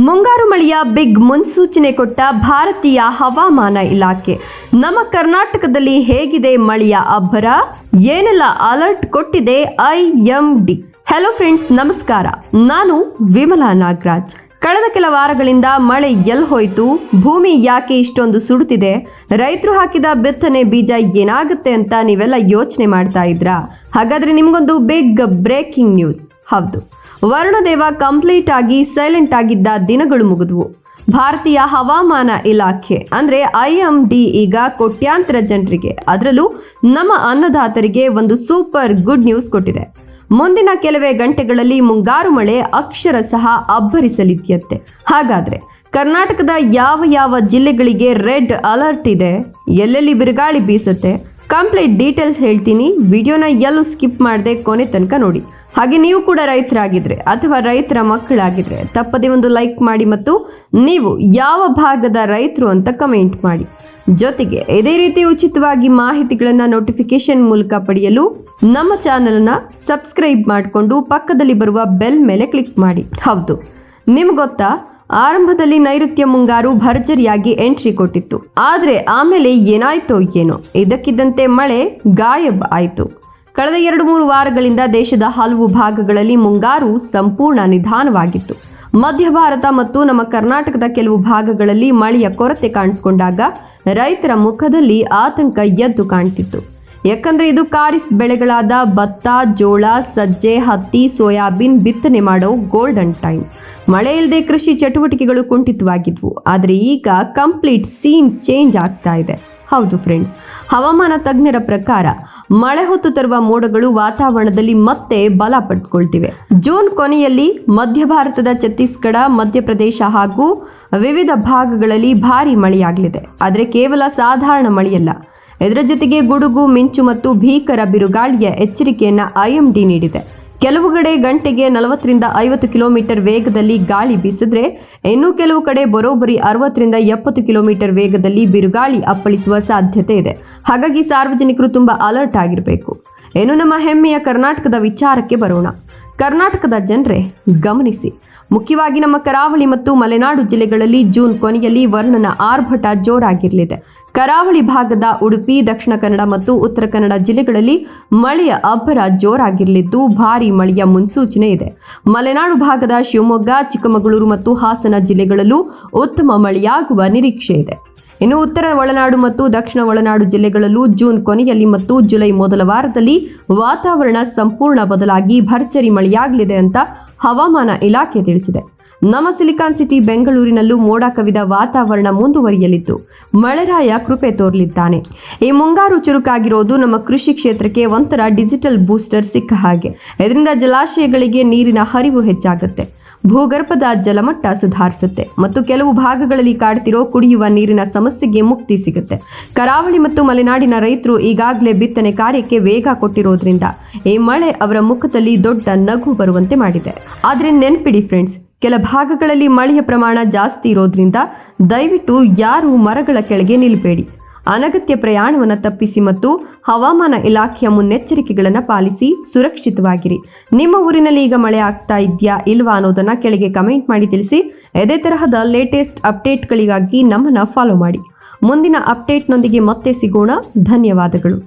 ಮುಂಗಾರು ಮಳೆಯ ಬಿಗ್ ಮುನ್ಸೂಚನೆ ಕೊಟ್ಟ ಭಾರತೀಯ ಹವಾಮಾನ ಇಲಾಖೆ. ನಮ್ಮ ಕರ್ನಾಟಕದಲ್ಲಿ ಹೇಗಿದೆ ಮಳೆಯ ಅಬ್ಬರ, ಏನೆಲ್ಲ ಅಲರ್ಟ್ ಕೊಟ್ಟಿದೆ IMD. ಹಲೋ ಫ್ರೆಂಡ್ಸ್, ನಮಸ್ಕಾರ. ನಾನು ವಿಮಲಾ ನಾಗರಾಜ್. ಕಳೆದ ಕೆಲ ವಾರಗಳಿಂದ ಮಳೆ ಎಲ್ಲಿ ಹೋಯ್ತು, ಭೂಮಿ ಯಾಕೆ ಇಷ್ಟೊಂದು ಸುಡುತ್ತಿದೆ, ರೈತರು ಹಾಕಿದ ಬಿತ್ತನೆ ಬೀಜ ಏನಾಗುತ್ತೆ ಅಂತ ನೀವೆಲ್ಲ ಯೋಚನೆ ಮಾಡ್ತಾ ಇದ್ರಾ? ಹಾಗಾದ್ರೆ ನಿಮ್ಗೊಂದು ಬಿಗ್ ಬ್ರೇಕಿಂಗ್ ನ್ಯೂಸ್. ಹೌದು, ವರುಣದೇವ ಕಂಪ್ಲೀಟ್ ಆಗಿ ಸೈಲೆಂಟ್ ಆಗಿದ್ದ ದಿನಗಳು ಮುಗಿದ್ವು. ಭಾರತೀಯ ಹವಾಮಾನ ಇಲಾಖೆ ಅಂದ್ರೆ IMD ಈಗ ಕೋಟ್ಯಾಂತರ ಜನರಿಗೆ, ಅದರಲ್ಲೂ ನಮ್ಮ ಅನ್ನದಾತರಿಗೆ ಒಂದು ಸೂಪರ್ ಗುಡ್ ನ್ಯೂಸ್ ಕೊಟ್ಟಿದೆ. ಮುಂದಿನ ಕೆಲವೇ ಗಂಟೆಗಳಲ್ಲಿ ಮುಂಗಾರು ಮಳೆ ಅಕ್ಷರಶಃ ಅಬ್ಬರಿಸಲಿದೆಯಂತೆ. ಹಾಗಾದ್ರೆ ಕರ್ನಾಟಕದ ಯಾವ ಯಾವ ಜಿಲ್ಲೆಗಳಿಗೆ ರೆಡ್ ಅಲರ್ಟ್ ಇದೆ, ಎಲ್ಲೆಲ್ಲಿ ಬಿರುಗಾಳಿ ಬೀಸುತ್ತೆ, ಕಂಪ್ಲೀಟ್ ಡೀಟೇಲ್ಸ್ ಹೇಳ್ತೀನಿ. ವಿಡಿಯೋನ ಎಲ್ಲೂ ಸ್ಕಿಪ್ ಮಾಡದೆ ಕೊನೆ ತನಕ ನೋಡಿ. ಹಾಗೆ ನೀವು ಕೂಡ ರೈತರಾಗಿದ್ರೆ ಅಥವಾ ರೈತರ ಮಕ್ಕಳಾಗಿದ್ರೆ ತಪ್ಪದೆ ಒಂದು ಲೈಕ್ ಮಾಡಿ ಮತ್ತು ನೀವು ಯಾವ ಭಾಗದ ರೈತರು ಅಂತ ಕಮೆಂಟ್ ಮಾಡಿ. ಜೊತೆಗೆ ಇದೇ ರೀತಿ ಉಚಿತವಾಗಿ ಮಾಹಿತಿಗಳನ್ನು ನೋಟಿಫಿಕೇಶನ್ ಮೂಲಕ ಪಡೆಯಲು ನಮ್ಮ ಚಾನೆಲ್ನ ಸಬ್ಸ್ಕ್ರೈಬ್ ಮಾಡಿಕೊಂಡು ಪಕ್ಕದಲ್ಲಿ ಬರುವ ಬೆಲ್ ಮೇಲೆ ಕ್ಲಿಕ್ ಮಾಡಿ. ಹೌದು, ನಿಮ್ಗೆ ಗೊತ್ತಾ, ಆರಂಭದಲ್ಲಿ ನೈಋತ್ಯ ಮುಂಗಾರು ಭರ್ಜರಿಯಾಗಿ ಎಂಟ್ರಿ ಕೊಟ್ಟಿತ್ತು. ಆದರೆ ಆಮೇಲೆ ಏನಾಯ್ತೋ ಏನೋ, ಇದಕ್ಕಿದ್ದಂತೆ ಮಳೆ ಗಾಯಬ್ ಆಯಿತು. ಕಳೆದ 2-3 ವಾರಗಳಿಂದ ದೇಶದ ಹಲವು ಭಾಗಗಳಲ್ಲಿ ಮುಂಗಾರು ಸಂಪೂರ್ಣ ನಿಧಾನವಾಗಿತ್ತು. ಮಧ್ಯ ಭಾರತ ಮತ್ತು ನಮ್ಮ ಕರ್ನಾಟಕದ ಕೆಲವು ಭಾಗಗಳಲ್ಲಿ ಮಳೆಯ ಕೊರತೆ ಕಾಣಿಸಿಕೊಂಡಾಗ ರೈತರ ಮುಖದಲ್ಲಿ ಆತಂಕ ಎದ್ದು ಕಾಣ್ತಿತ್ತು. ಯಾಕಂದ್ರೆ ಇದು ಖಾರಿಫ್ ಬೆಳೆಗಳಾದ ಭತ್ತ, ಜೋಳ, ಸಜ್ಜೆ, ಹತ್ತಿ, ಸೋಯಾಬೀನ್ ಬಿತ್ತನೆ ಮಾಡೋ ಗೋಲ್ಡನ್ ಟೈಮ್. ಮಳೆ ಇಲ್ಲದೆ ಕೃಷಿ ಚಟುವಟಿಕೆಗಳು ಕುಂಠಿತವಾಗಿದ್ವು. ಆದರೆ ಈಗ ಕಂಪ್ಲೀಟ್ ಸೀನ್ ಚೇಂಜ್ ಆಗ್ತಾ ಇದೆ. ಹೌದು ಫ್ರೆಂಡ್ಸ್, ಹವಾಮಾನ ತಜ್ಞರ ಪ್ರಕಾರ ಮಳೆ ಹೊತ್ತು ತರುವ ಮೋಡಗಳು ವಾತಾವರಣದಲ್ಲಿ ಮತ್ತೆ ಬಲ ಪಡೆದುಕೊಳ್ತಿವೆ. ಜೂನ್ ಕೊನೆಯಲ್ಲಿ ಮಧ್ಯ ಭಾರತದ ಛತ್ತೀಸ್ಗಢ, ಮಧ್ಯಪ್ರದೇಶ ಹಾಗೂ ವಿವಿಧ ಭಾಗಗಳಲ್ಲಿ ಭಾರೀ ಮಳೆಯಾಗಲಿದೆ. ಆದರೆ ಕೇವಲ ಸಾಧಾರಣ ಮಳೆಯಲ್ಲ, ಇದರ ಜೊತೆಗೆ ಗುಡುಗು, ಮಿಂಚು ಮತ್ತು ಭೀಕರ ಬಿರುಗಾಳಿಯ ಎಚ್ಚರಿಕೆಯನ್ನ IMD ನೀಡಿದೆ. ಕೆಲವು ಕಡೆ ಗಂಟೆಗೆ 40ರಿಂದ 50 ಕಿಲೋಮೀಟರ್ ವೇಗದಲ್ಲಿ ಗಾಳಿ ಬೀಸಿದ್ರೆ, ಇನ್ನು ಕೆಲವು ಕಡೆ ಬರೋಬ್ಬರಿ 60ರಿಂದ 70 ಕಿಲೋಮೀಟರ್ ವೇಗದಲ್ಲಿ ಬಿರುಗಾಳಿ ಅಪ್ಪಳಿಸುವ ಸಾಧ್ಯತೆ ಇದೆ. ಹಾಗಾಗಿ ಸಾರ್ವಜನಿಕರು ತುಂಬಾ ಅಲರ್ಟ್ ಆಗಿರಬೇಕು. ಇನ್ನು ನಮ್ಮ ಹೆಮ್ಮೆಯ ಕರ್ನಾಟಕದ ವಿಚಾರಕ್ಕೆ ಬರೋಣ. ಕರ್ನಾಟಕದ ಜನರೇ ಗಮನಿಸಿ, ಮುಖ್ಯವಾಗಿ ನಮ್ಮ ಕರಾವಳಿ ಮತ್ತು ಮಲೆನಾಡು ಜಿಲ್ಲೆಗಳಲ್ಲಿ ಜೂನ್ ಕೊನೆಯಲ್ಲಿ ವರುಣನ ಆರ್ಭಟ ಜೋರಾಗಿರಲಿದೆ. ಕರಾವಳಿ ಭಾಗದ ಉಡುಪಿ, ದಕ್ಷಿಣ ಕನ್ನಡ ಮತ್ತು ಉತ್ತರ ಕನ್ನಡ ಜಿಲ್ಲೆಗಳಲ್ಲಿ ಮಳೆಯ ಅಬ್ಬರ ಜೋರಾಗಿರಲಿದ್ದು ಭಾರೀ ಮಳೆಯ ಮುನ್ಸೂಚನೆ ಇದೆ. ಮಲೆನಾಡು ಭಾಗದ ಶಿವಮೊಗ್ಗ, ಚಿಕ್ಕಮಗಳೂರು ಮತ್ತು ಹಾಸನ ಜಿಲ್ಲೆಗಳಲ್ಲೂ ಉತ್ತಮ ಮಳೆಯಾಗುವ ನಿರೀಕ್ಷೆ ಇದೆ. ಇನ್ನು ಉತ್ತರ ಒಳನಾಡು ಮತ್ತು ದಕ್ಷಿಣ ಒಳನಾಡು ಜಿಲ್ಲೆಗಳಲ್ಲೂ ಜೂನ್ ಕೊನೆಯಲ್ಲಿ ಮತ್ತು ಜುಲೈ ಮೊದಲ ವಾರದಲ್ಲಿ ವಾತಾವರಣ ಸಂಪೂರ್ಣ ಬದಲಾಗಿ ಭರ್ಜರಿ ಮಳೆಯಾಗಲಿದೆ ಅಂತ ಹವಾಮಾನ ಇಲಾಖೆ ತಿಳಿಸಿದೆ. ನಮ್ಮ ಸಿಲಿಕಾನ್ ಸಿಟಿ ಬೆಂಗಳೂರಿನಲ್ಲೂ ಮೋಡ ಕವಿದ ವಾತಾವರಣ ಮುಂದುವರಿಯಲಿದ್ದು ಮಳೆರಾಯ ಕೃಪೆ ತೋರಲಿದ್ದಾನೆ. ಈ ಮುಂಗಾರು ಚುರುಕಾಗಿರೋದು ನಮ್ಮ ಕೃಷಿ ಕ್ಷೇತ್ರಕ್ಕೆ ಒಂಥರ ಡಿಜಿಟಲ್ ಬೂಸ್ಟರ್ ಸಿಕ್ಕ ಹಾಗೆ. ಇದರಿಂದ ಜಲಾಶಯಗಳಿಗೆ ನೀರಿನ ಹರಿವು ಹೆಚ್ಚಾಗುತ್ತೆ, ಭೂಗರ್ಭದ ಜಲಮಟ್ಟ ಸುಧಾರಿಸುತ್ತೆ ಮತ್ತು ಕೆಲವು ಭಾಗಗಳಲ್ಲಿ ಕಾಡ್ತಿರೋ ಕುಡಿಯುವ ನೀರಿನ ಸಮಸ್ಯೆಗೆ ಮುಕ್ತಿ ಸಿಗುತ್ತೆ. ಕರಾವಳಿ ಮತ್ತು ಮಲೆನಾಡಿನ ರೈತರು ಈಗಾಗಲೇ ಬಿತ್ತನೆ ಕಾರ್ಯಕ್ಕೆ ವೇಗ ಕೊಟ್ಟಿರೋದ್ರಿಂದ ಈ ಮಳೆ ಅವರ ಮುಖದಲ್ಲಿ ದೊಡ್ಡ ನಗು ಬರುವಂತೆ ಮಾಡಿದೆ. ಆದರೆ ನೆನ್ಪಿಡಿ ಫ್ರೆಂಡ್ಸ್, ಕೆಲ ಭಾಗಗಳಲ್ಲಿ ಮಳೆಯ ಪ್ರಮಾಣ ಜಾಸ್ತಿ ಇರೋದ್ರಿಂದ ದಯವಿಟ್ಟು ಯಾರೂ ಮರಗಳ ಕೆಳಗೆ ನಿಲ್ಲಬೇಡಿ. ಅನಗತ್ಯ ಪ್ರಯಾಣವನ್ನು ತಪ್ಪಿಸಿ ಮತ್ತು ಹವಾಮಾನ ಇಲಾಖೆಯ ಮುನ್ನೆಚ್ಚರಿಕೆಗಳನ್ನು ಪಾಲಿಸಿ ಸುರಕ್ಷಿತವಾಗಿರಿ. ನಿಮ್ಮ ಊರಿನಲ್ಲಿ ಈಗ ಮಳೆ ಆಗ್ತಾ ಇದೆಯಾ ಇಲ್ವಾ ಅನ್ನೋದನ್ನ ಕೆಳಗೆ ಕಮೆಂಟ್ ಮಾಡಿ ತಿಳಿಸಿ. ಇದೇ ತರಹದ ಲೇಟೆಸ್ಟ್ ಅಪ್ಡೇಟ್ಗಳಿಗಾಗಿ ನಮ್ಮನ್ನು ಫಾಲೋ ಮಾಡಿ. ಮುಂದಿನ ಅಪ್ಡೇಟ್ನೊಂದಿಗೆ ಮತ್ತೆ ಸಿಗೋಣ. ಧನ್ಯವಾದಗಳು.